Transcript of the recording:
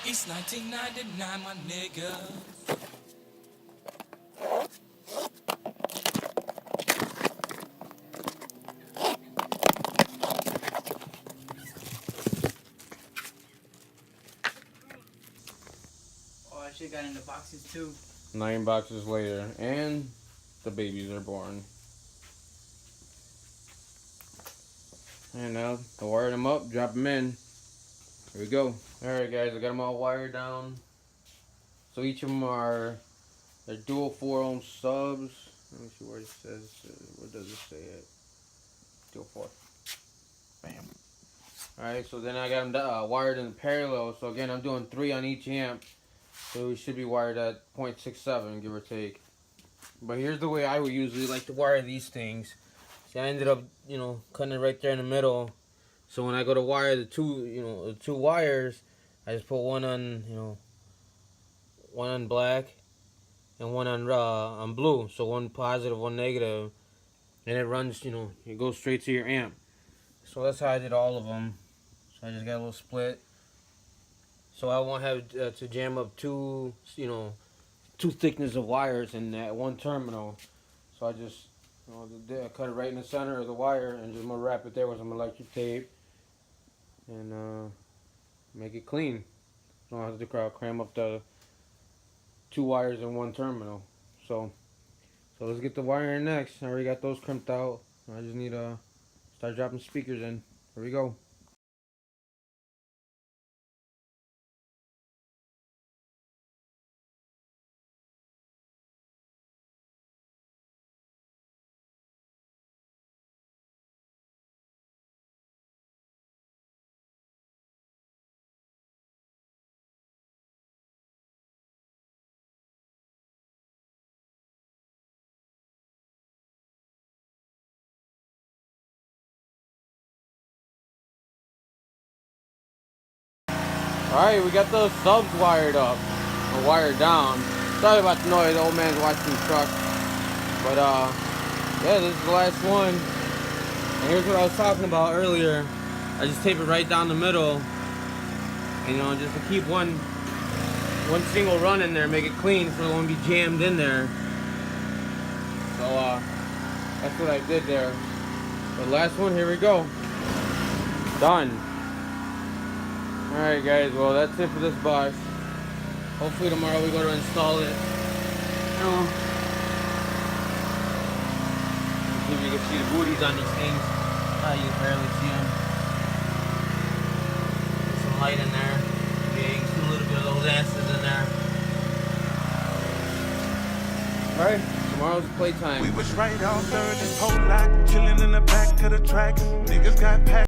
It's 1999, my nigga. Oh, I shit got in the boxes too. 9 boxes later, and the babies are born. And now, I wired them up, drop them in. Here we go. Alright guys, I got them all wired down. So each of them are, they're dual 4 ohm subs. Let me see where it says, where does it say it? Dual 4. Bam. Alright, so then I got them wired in parallel. So again, I'm doing 3 on each amp. So we should be wired at 0.67, give or take. But here's the way I would usually like to wire these things. See, I ended up, cutting it right there in the middle. So when I go to wire the two wires, I just put one on, one on black and one on blue. So one positive, one negative, and it runs, it goes straight to your amp. So that's how I did all of them. So I just got a little split. So I won't have to jam up two thickness of wires in that one terminal. So I just, I cut it right in the center of the wire and just gonna wrap it there with some electric tape and make it clean. So I don't have to cram up the 2 wires in one terminal. So let's get the wiring next. I already got those crimped out. I just need to start dropping speakers in. Here we go. Alright, we got those subs wired up, or wired down. Sorry about the noise, the old man's watching the truck. But yeah, this is the last one. And here's what I was talking about earlier. I just tape it right down the middle. And just to keep one single run in there, make it clean so it won't be jammed in there. So that's what I did there. The last one, here we go. Done. Alright guys, well that's it for this box. Hopefully tomorrow we go to install it. See if you can see the booties on these things. You can barely see them. There's some light in there. Yeah, you can see a little bit of those asses in there. Alright, tomorrow's playtime. We was right on third, this whole lot, chilling in the back of the track. Niggas got packed.